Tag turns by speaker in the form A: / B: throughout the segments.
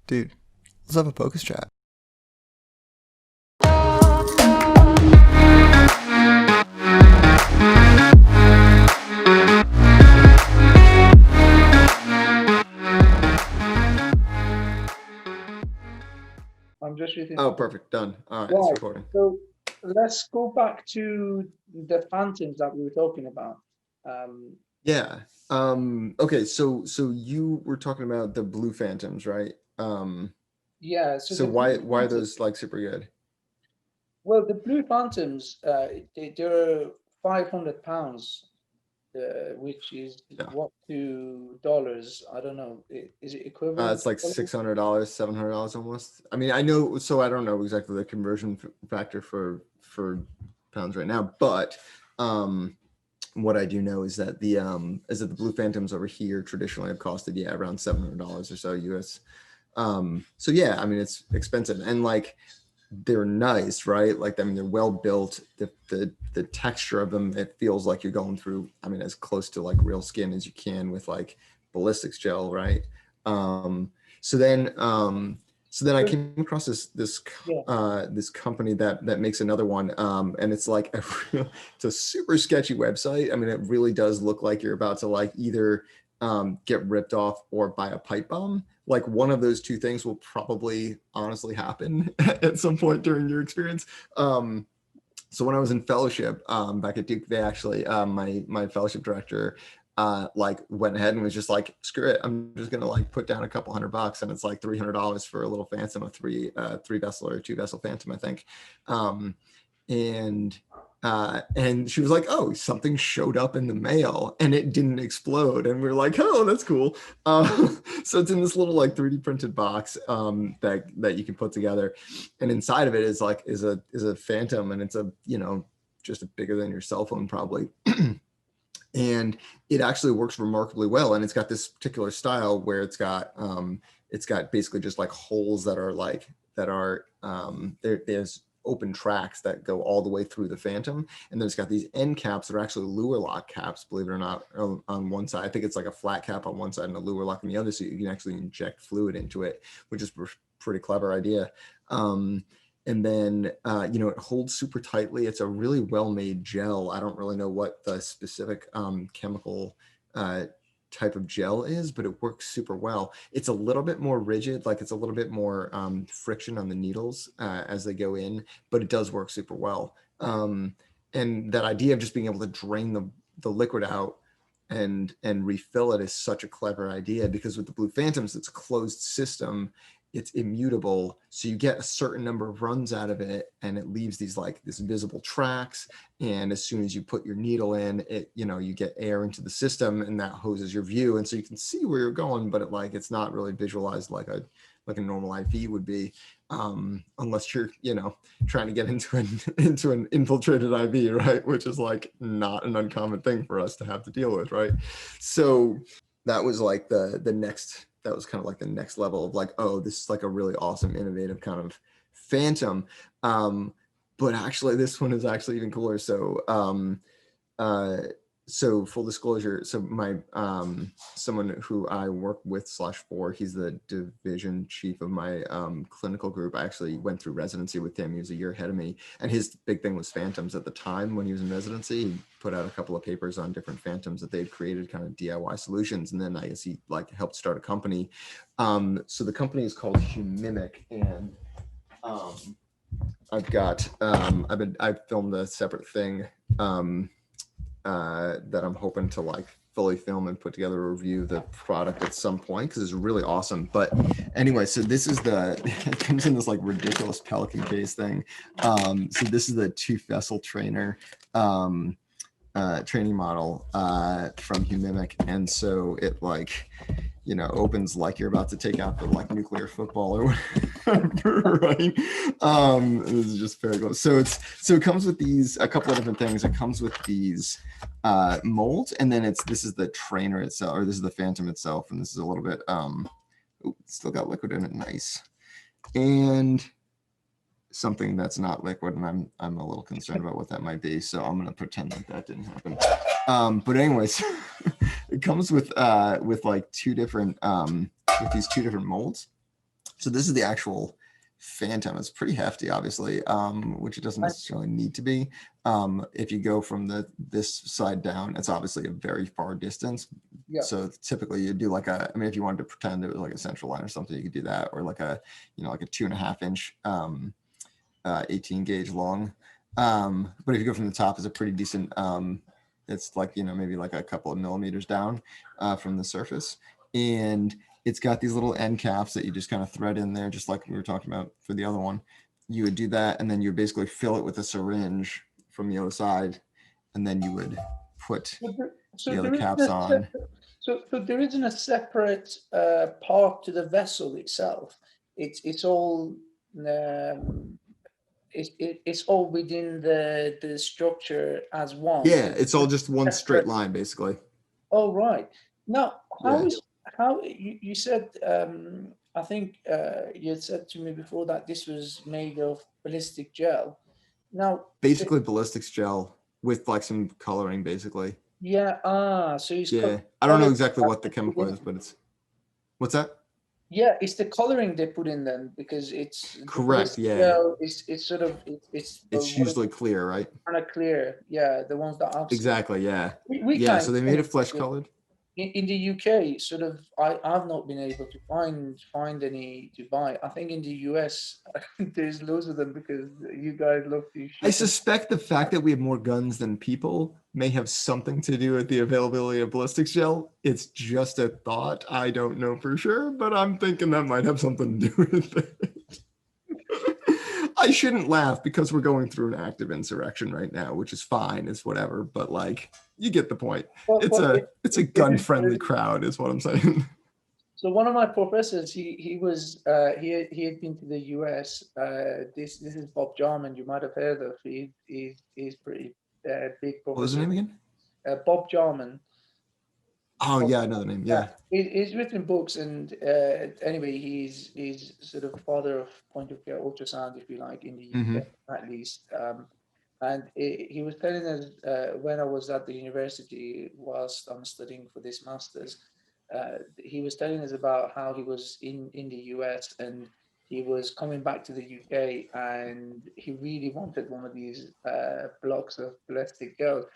A: Dude, let's have a Pocus chat.
B: I'm just reading.
A: Oh, perfect. Done. All right, it's
B: Right.
A: recording.
B: So let's go back to the phantoms that we were talking about. Um,
A: Yeah. Okay, so you were talking about the blue phantoms, right?
B: yeah. So
A: So
B: the
A: why are those like super good?
B: the blue phantoms, they're £500, which is
A: Yeah.
B: what to dollars? I don't know. Is it equivalent
A: It's like
B: to dollars?
A: $600, $700 almost. I mean, I know, so I don't know exactly the conversion factor for pounds right now, but what I do know is that the blue phantoms over here traditionally have costed around $700 or so US. So yeah, I mean it's expensive and like they're nice, right? Like I mean they're well built. The texture of them, it feels like you're going through, I mean, as close to like real skin as you can with like ballistics gel, right? Um, so then so then I
B: So,
A: came across
B: yeah.
A: this company that makes another one, and it's like it's a super sketchy website. I mean, it really does look like you're about to like either get ripped off or buy a pipe bomb. Like one of those two things will probably honestly happen at some point during your experience. So when I was in fellowship back at Duke, they actually my fellowship director like went ahead and was just like, screw it, I'm just gonna like put down a couple $100, and it's like $300 for a little Phantom, a three vessel or two vessel Phantom, I think. Um, and she was like, oh, something showed up in the mail and it didn't explode, and we are like, oh, that's cool. So it's in this little like 3D printed box that you can put together, and inside of it is a Phantom, and it's just bigger than your cell phone probably. And it actually works remarkably well, and it's got this particular style where it's got basically just like holes there's open tracks that go all the way through the Phantom, and then it's got these end caps that are actually lure lock caps, believe it or not, on one side. I think it's like a flat cap on one side and a lure lock on the other, so you can actually inject fluid into it, which is a pretty clever idea. And then it holds super tightly. It's a really well-made gel. I don't really know what the specific chemical type of gel is, but it works super well. It's a little bit more rigid, like it's a little bit more friction on the needles as they go in, but it does work super well. And that idea of just being able to drain the liquid out and refill it is such a clever idea, because with the Blue Phantoms, it's a closed system, it's immutable, so you get a certain number of runs out of it, and it leaves this visible tracks, and as soon as you put your needle in it, you get air into the system, and that hoses your view, and so you can see where you're going, but it's not really visualized like a normal IV would be, unless you're trying to get into an infiltrated IV, right, which is like not an uncommon thing for us to have to deal with, right? So that was like the next, that was kind of like the next level of like, oh, this is like a really awesome, innovative kind of Phantom. But actually, this one is actually even cooler. So full disclosure, so my someone who I work with /for, he's the division chief of my clinical group. I actually went through residency with him. He was a year ahead of me, and his big thing was Phantoms at the time when he was in residency. He put out a couple of papers on different Phantoms that they'd created, kind of DIY solutions, and then I guess he like helped start a company. So the company is called Humimic, and I've filmed a separate thing that I'm hoping to like fully film and put together a review of the product at some point, because it's really awesome. But anyway, so this is it comes in this like ridiculous Pelican case thing. So this is the two vessel trainer training model from Humimic, and so it like opens like you're about to take out the like nuclear football or whatever, right? This is just very close. So it comes with a couple of different things. It comes with these molds, and then this is the trainer itself, or this is the Phantom itself, and this is a little bit still got liquid in it, nice, and something that's not liquid, and I'm a little concerned about what that might be, so I'm gonna pretend like that didn't happen. But anyways, it comes with like two different with these two different molds, So this is the actual phantom. It's pretty hefty, obviously, which it doesn't necessarily need to be. If you go from this side down, it's obviously a very far distance.
B: Yeah.
A: So typically you do like a, I mean, if you wanted to pretend it was like a central line or something, you could do that, or like a, like a 2.5 inch 18 gauge long. But if you go from the top, it's a pretty decent, it's like, maybe like a couple of millimeters down from the surface. And it's got these little end caps that you just kind of thread in there, just like we were talking about for the other one. You would do that, and then you would basically fill it with a syringe from the other side, and then you would put the other caps on.
B: So there isn't a separate part to the vessel itself. It's all it's all within the structure as one.
A: Yeah, it's all just one straight line, basically.
B: Oh, right. Now, how you said, I think you had said to me before that this was made of ballistic gel. Now,
A: basically ballistics gel with like some coloring, basically.
B: Yeah. So it's
A: I don't know exactly what the chemical is, but it's, what's that?
B: Yeah, it's the coloring they put in them, because it's
A: correct. Yeah.
B: Gel, it's sort of it's
A: usually clear, right?
B: Kind of clear. Yeah, the ones that I've
A: exactly seen. Yeah.
B: We
A: yeah. So they made it flesh colored.
B: In the UK, sort of, I've not been able to find any to buy. I think in the US, there's loads of them, because you guys love to shoot.
A: I suspect the fact that we have more guns than people may have something to do with the availability of ballistics gel. It's just a thought. I don't know for sure, but I'm thinking that might have something to do with it. I shouldn't laugh, because we're going through an active insurrection right now, which is fine, it's whatever, but like, you get the point. Well, it's a gun-friendly crowd, is what I'm saying.
B: So one of my professors, he had been to the US. This is Bob Jarman. You might have heard of. He's pretty big professor.
A: What was his name again?
B: Bob Jarman.
A: Oh yeah, I know the name. Yeah,
B: he's written books, and anyway, he's sort of father of point of care ultrasound, if you like, in the UK at least. And he was telling us when I was at the university whilst I'm studying for this master's, he was telling us about how he was in the US, and he was coming back to the UK, and he really wanted one of these blocks of plastic gel.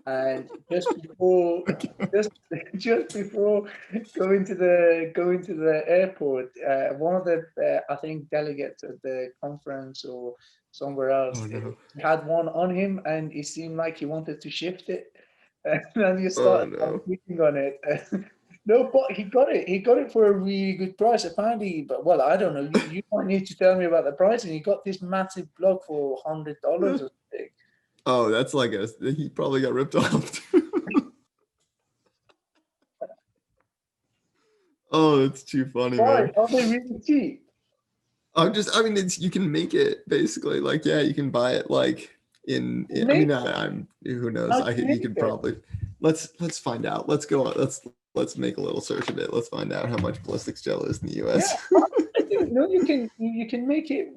B: And just before going to the airport, one of the I think delegates at the conference or somewhere else had one on him, and it seemed like he wanted to shift it, and then you started clicking on it. No, but he got it. He got it for a really good price, apparently. But well, I don't know. You might need to tell me about the price. And he got this massive block for $100 or something.
A: Oh, that's like he probably got ripped off. Oh, it's too funny, man.
B: Are they really cheap?
A: I mean, you can make it basically, like, yeah, you can buy it like in I mean, I'm who knows? You could probably let's find out. Let's go on. Let's make a little search of it. Let's find out how much ballistics gel is in the US.
B: Yeah, no, you can make it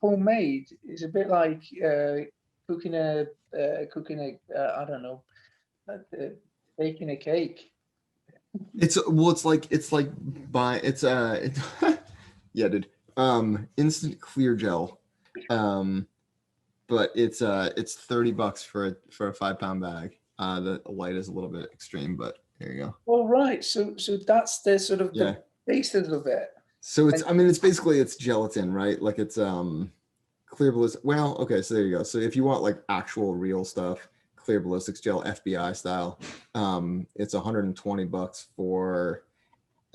B: homemade. It's a bit like cooking a I don't know, baking a cake.
A: It's like yeah, dude. Instant clear gel. But it's $30 for a 5-pound bag. The light is a little bit extreme, but here you go.
B: All right. So that's the sort of the basis of it.
A: So it's, I mean, it's gelatin, right? Like it's clear ballistic. Well, okay, so there you go. So if you want like actual real stuff, clear ballistics gel, FBI style, it's $120 for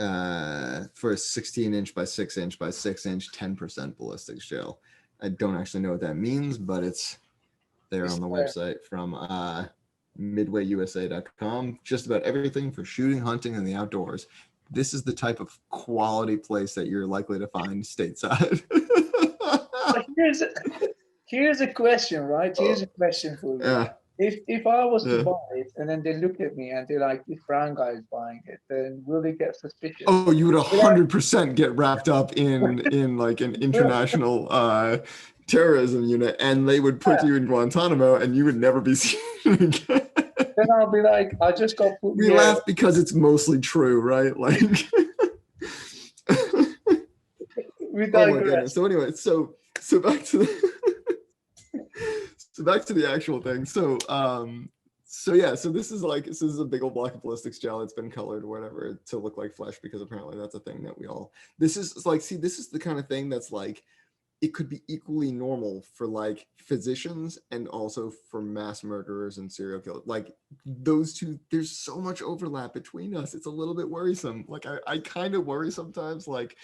A: a 16-inch by 6-inch by 6-inch 10% ballistics gel. I don't actually know what that means, but it's there on the website from midwayusa.com. Just about everything for shooting, hunting, and the outdoors. This is the type of quality place that you're likely to find stateside.
B: Here's a question, right? Here's a question for you.
A: Yeah.
B: If I was to buy it and then they look at me and they're like, this brown guy is buying it, then will they get suspicious?
A: Oh, you would 100% get wrapped up in like an international terrorism unit, and they would put you in Guantanamo, and you would never be seen again.
B: Then I'll be like, I just got put.
A: We laugh because it's mostly true, right? Like,
B: We
A: Oh my goodness.
B: digress.
A: So anyway, so back to the so back to the actual thing. So yeah, so this is a big old block of ballistics gel. It's been colored or whatever to look like flesh, because apparently that's a thing that this is like, see, this is the kind of thing that's like, it could be equally normal for like physicians and also for mass murderers and serial killers. Like those two, there's so much overlap between us. It's a little bit worrisome. Like I kind of worry sometimes, like,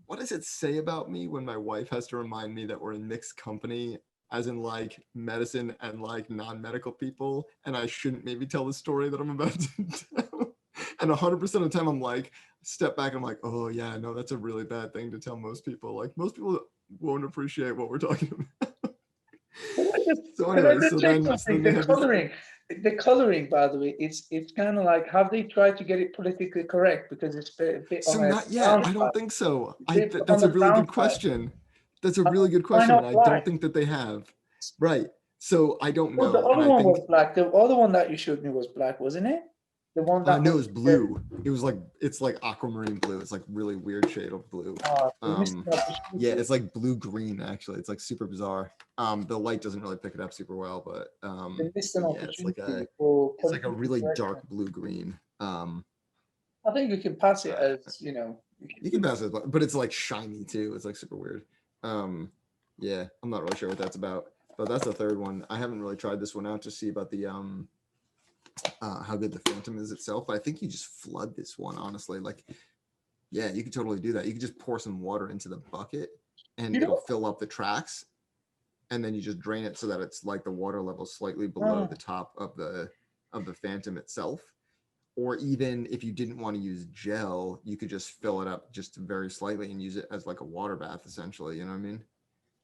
A: what does it say about me when my wife has to remind me that we're in mixed company, as in like medicine and like non-medical people, and I shouldn't maybe tell the story that I'm about to tell. And 100% of the time I'm like, step back and I'm like, oh yeah, no, that's a really bad thing to tell most people. Like most people won't appreciate what we're talking about. So anyway, so then they have
B: the coloring, by the way, it's kind of like, have they tried to get it politically correct? Because it's a bit
A: so
B: on
A: not
B: a
A: yet.
B: brown
A: I
B: side.
A: don't think so.
B: It's
A: That's
B: on
A: a
B: the
A: really
B: brown
A: good
B: side.
A: question. That's a really good
B: Why
A: question.
B: not
A: And I
B: black?
A: don't think that they have. Right. So I don't
B: Well, the
A: know.
B: other
A: And I
B: one
A: think
B: was black. The other one that you showed me was black, wasn't it? The one that
A: no,
B: was
A: it's blue. It was like, it's like aquamarine blue. It's like really weird shade of blue. Yeah, it's like blue green actually. It's like super bizarre. The light doesn't really pick it up super well, but yeah, it's like a really dark blue green.
B: I think you can pass it as, you know.
A: You can pass it, but it's like shiny too. It's like super weird. Yeah, I'm not really sure what that's about, but that's the third one. I haven't really tried this one out to see about the how good the Phantom is itself, but I think you just flood this one, honestly. Like, yeah, you could totally do that. You could just pour some water into the bucket and it'll fill up the tracks, and then you just drain it so that it's like the water level slightly below the top of the Phantom itself. Or even if you didn't want to use gel, you could just fill it up just very slightly and use it as like a water bath, essentially. You know what I mean?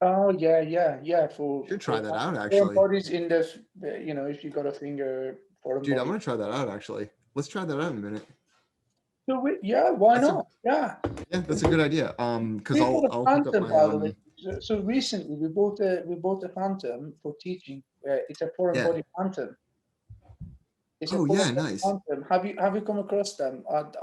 B: Oh yeah.
A: Should try that out,
B: foreign
A: actually.
B: bodies in the, you know, if you got a finger foreign
A: Dude,
B: body.
A: I'm gonna try that out, actually. Let's try that out in a minute.
B: So yeah, why not? Yeah,
A: that's a good idea. Because I'll hook up my
B: own. So recently we bought a Phantom for teaching. It's a foreign body Phantom. It's
A: oh yeah, nice.
B: Phantom. Have you come across them?
A: I've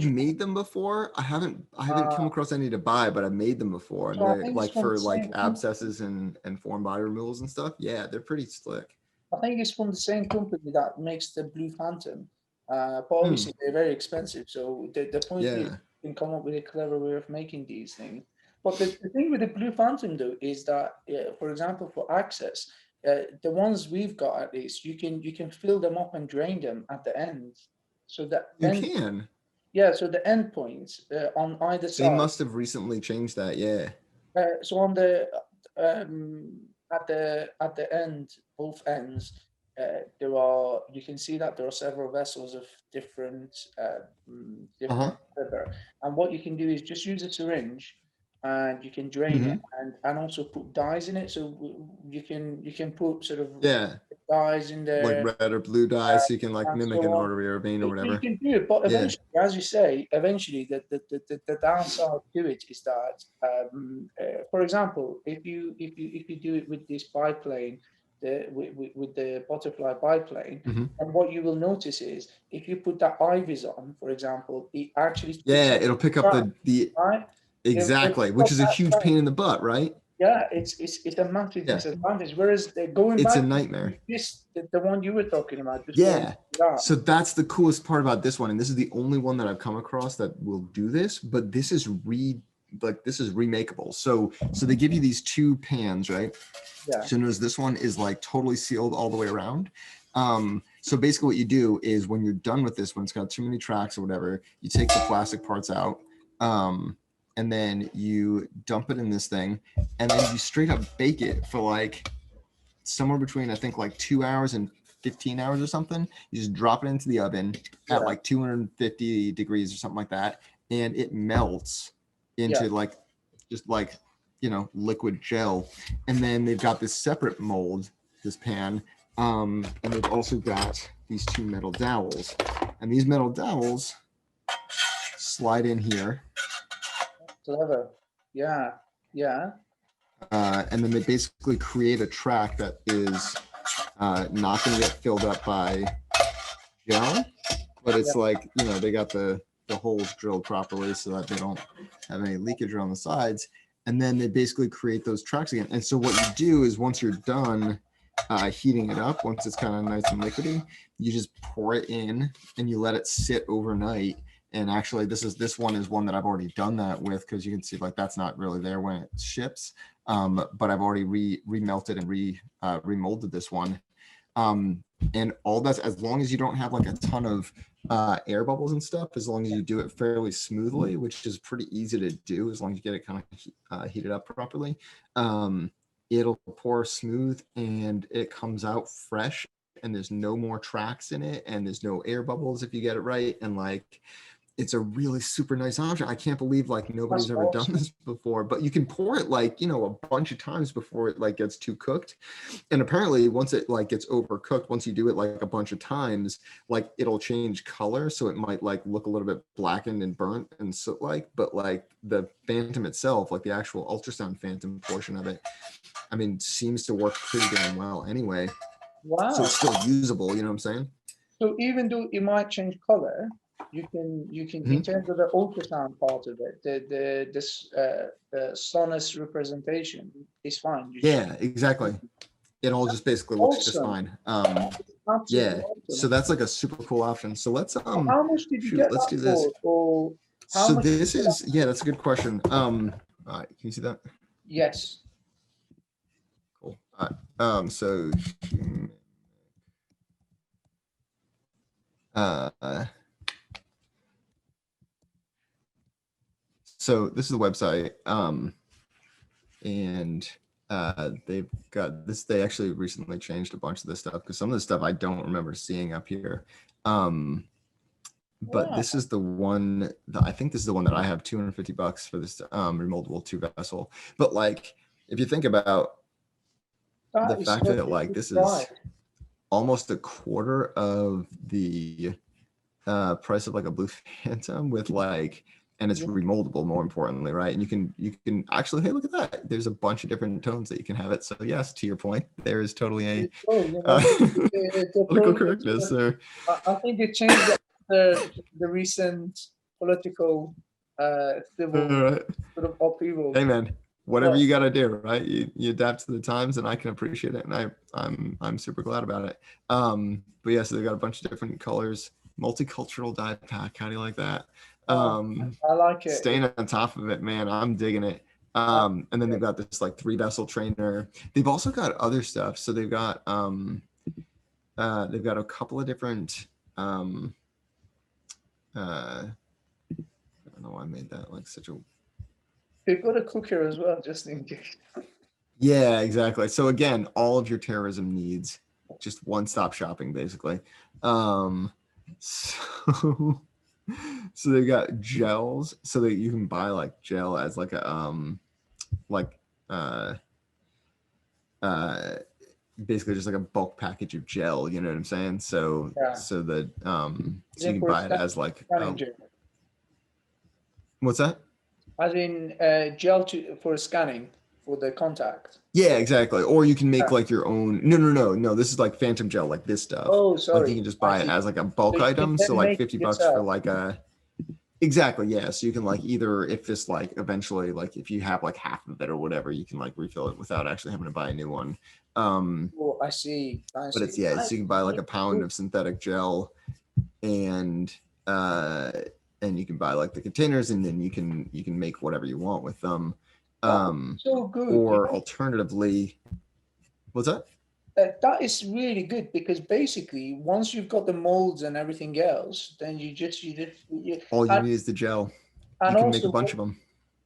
A: made them before. I haven't come across any to buy, but I've made them before. And they're like for like abscesses and foreign body removals and stuff. Yeah, they're pretty slick.
B: I think it's from the same company that makes the Blue Phantom. But obviously they're very expensive. So the point is, you can come up with a clever way of making these things. But the thing with the Blue Phantom though is that, for example, for access, the ones we've got at least, you can fill them up and drain them at the end, so that
A: you can.
B: Yeah, so the end points on either side.
A: They must have recently changed that. Yeah.
B: So on the at the end, both ends, you can see that there are several vessels of different flavor. And what you can do is just use a syringe, and you can drain it and also put dyes in it. So you can put sort of dyes in there,
A: like red or blue dyes, so you can like mimic an artery or a vein or whatever.
B: You can do it, but eventually, as you say, the downside to it is that, for example, if you do it with this biplane, with the butterfly biplane, and what you will notice is if you put that IVIS on, for example, it actually
A: it'll pick up the
B: right.
A: Exactly, which is a huge pain in the butt, right?
B: Yeah, it's a massive disadvantage. Whereas going
A: it's
B: back,
A: a nightmare.
B: The one you were talking about.
A: So that's the coolest part about this one, and this is the only one that I've come across that will do this. But this is remakeable. So they give you these two pans, right?
B: Yeah.
A: So notice this one is like totally sealed all the way around. So basically, what you do is when you're done with this one, it's got too many tracks or whatever, you take the plastic parts out. And then you dump it in this thing, and then you straight up bake it for like somewhere between, I think, like 2 hours and 15 hours or something. You just drop it into the oven at like 250 degrees or something like that, and it melts into just like, you know, liquid gel. And then they've got this separate mold, this pan, and they've also got these two metal dowels, and these metal dowels slide in here.
B: Clever. Yeah.
A: And then they basically create a track that is not going to get filled up by gel, but it's like, you know, they got the the holes drilled properly so that they don't have any leakage around the sides. And then they basically create those tracks again. And so what you do is once you're done heating it up, once it's kind of nice and liquidy, you just pour it in and you let it sit overnight. And actually this one is one that I've already done that with, because you can see like that's not really there when it ships. But I've already remelted and remolded this one. And all that's, as long as you don't have like a ton of air bubbles and stuff, as long as you do it fairly smoothly, which is pretty easy to do as long as you get it kind of heated up properly, it'll pour smooth and it comes out fresh, and there's no more tracks in it, and there's no air bubbles if you get it right. And like, it's a really super nice option. I can't believe like nobody's ever done this before, but you can pour it like, you know, a bunch of times before it like gets too cooked. And apparently once it like gets overcooked, once you do it like a bunch of times, like it'll change color. So it might like look a little bit blackened and burnt and so like, but like the phantom itself, like the actual ultrasound phantom portion of it, I mean, seems to work pretty damn well anyway.
B: Wow.
A: So it's still usable, you know what I'm saying?
B: So even though it might change color, you can in terms of the ultrasound part of it, the sonus representation is fine.
A: Yeah, exactly. It all just basically looks just fine. Yeah, so that's like a super cool option. So let's
B: how much did you get
A: let's
B: that
A: do this.
B: For?
A: So this is, yeah, that's a good question. All right, can you see that?
B: Yes.
A: Cool. All right. So so this is the website, and they've got this. They actually recently changed a bunch of this stuff, because some of the stuff I don't remember seeing up here. But this is the one that I think this is the one that I have $250 for this remoldable 2-vessel. But like, if you think about the fact that like this is almost a quarter of the price of like a blue phantom with like, and it's remoldable, more importantly, right? And you can actually, hey, look at that, there's a bunch of different tones that you can have it. So yes, to your point, there is totally a political correctness there.
B: I think it changed the recent political civil sort of upheaval.
A: Hey man, whatever you got to do, right? You adapt to the times, and I can appreciate it, and I'm super glad about it. But yeah, so they've got a bunch of different colors, multicultural dye pack. How do you like that?
B: I like it.
A: Staying on top of it, man. I'm digging it. And then they've got this like 3-vessel trainer. They've also got other stuff. So they've got a couple of different I don't know why I made that like such a.
B: They've got a cooker as well, just in case.
A: Yeah, exactly. So again, all of your terrorism needs, just one-stop shopping, basically. So they've got gels, so that you can buy like gel as like a basically just like a bulk package of gel. You know what I'm saying? So so that so you can buy it as like what's that?
B: As in gel for scanning for the contact.
A: Yeah, exactly. Or you can make like your own. No. This is like phantom gel, like this stuff.
B: Oh, sorry.
A: Like you can just buy it as like a bulk item. So like $50 for like a. Exactly. Yeah. So you can like either, if this like eventually, like if you have like half of it or whatever, you can like refill it without actually having to buy a new one.
B: Oh, I see.
A: But it's, yeah, so you can buy like a pound of synthetic gel, and you can buy like the containers, and then you can make whatever you want with them.
B: So good.
A: Or alternatively, what's that?
B: That is really good, because basically once you've got the molds and everything else, then you
A: all you need is the gel. You can make a bunch of them.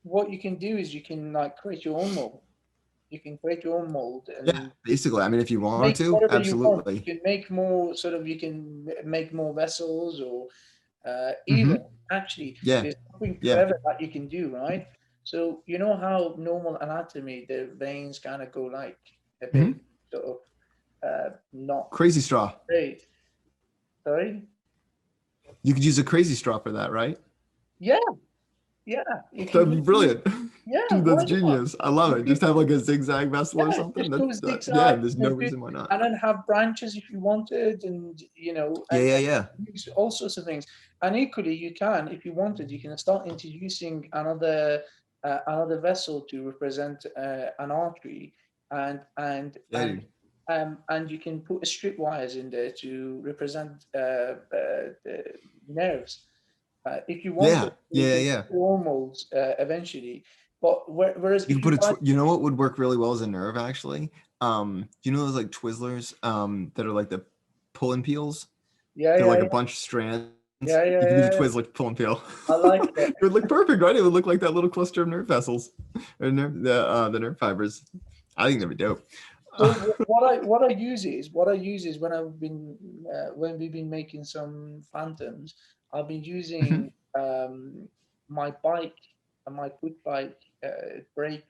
B: What you can do is you can like create your own mold. You can create your own mold. And
A: yeah, basically. I mean, if you want to, absolutely.
B: You can make more you can make more vessels, or even actually there's something clever that you can do, right? So you know how normal anatomy, the veins kind of go like a bit sort of not
A: crazy straw.
B: Great. Sorry?
A: You could use a crazy straw for that, right?
B: Yeah.
A: That'd be brilliant.
B: Yeah,
A: Dude,
B: why
A: that's
B: not?
A: genius. I love it. Just have like a zigzag vessel or
B: Yeah,
A: something.
B: just go
A: Yeah,
B: zigzag
A: there's no
B: and do,
A: reason why not.
B: and then have branches if you wanted, and
A: Yeah, yeah, yeah.
B: use all sorts of things. And equally, you can, if you wanted, you can start introducing another vessel to represent an artery, and and
A: Yeah,
B: and
A: dude.
B: and you can put strip wires in there to represent the nerves. If you
A: Yeah,
B: wanted, you
A: yeah,
B: can
A: yeah.
B: put hormones eventually. But whereas
A: You
B: if
A: can
B: you
A: put
B: buy,
A: you know what would work really well as a nerve actually? You know those like Twizzlers that are like the pull and peels?
B: yeah,
A: They're
B: yeah,
A: like a
B: yeah,
A: bunch of strands.
B: yeah,
A: You can do the
B: yeah, yeah.
A: Twizzler pull and peel.
B: I like that.
A: It would look perfect, right? It would look like that little cluster of nerve vessels or the nerve fibers. I think that'd be dope.
B: So what I use is when we've been making some phantoms, I've been
A: Mhm.
B: using my bike and my foot bike brake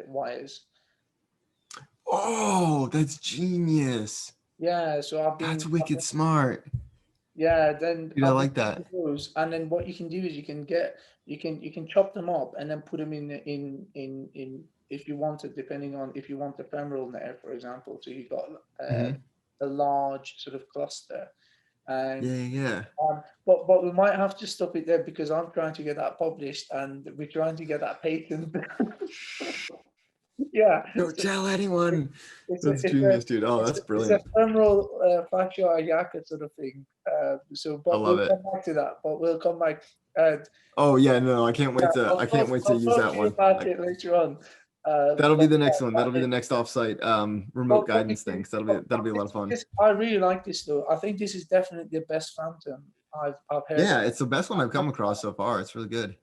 B: wires.
A: Oh, that's genius.
B: Yeah, so
A: That's wicked smart.
B: yeah, then
A: Dude, I
B: I've been
A: like that.
B: using those, and then what you can do is you can chop them up and then put them in if you want it, depending on if you want the femoral nerve, for example. So you've got
A: Mhm.
B: a large sort of cluster, and
A: Yeah, yeah.
B: but we might have to stop it there because I'm trying to get that published and we're trying to get that patent.
A: Shh.
B: Yeah,
A: Don't
B: so
A: tell anyone.
B: it's a
A: That's
B: it's a
A: genius, dude. Oh, that's
B: it's a
A: brilliant.
B: femoral fascia yaka sort of thing.
A: I
B: But
A: love
B: we'll
A: it.
B: come back to that. But we'll come back. And
A: Oh yeah, no, I can't
B: yeah,
A: wait to
B: I'll talk. I'll
A: use
B: talk
A: that
B: to you
A: one.
B: about
A: Like
B: it later on.
A: that'll be
B: But
A: the next one. That'll be the
B: that,
A: next offsite remote
B: but we
A: guidance thing.
B: can.
A: So
B: But
A: that'll be a lot of fun.
B: I really like this though. I think this is definitely the best Phantom I've heard of.
A: Yeah, it's the best one I've come across so far. It's really good.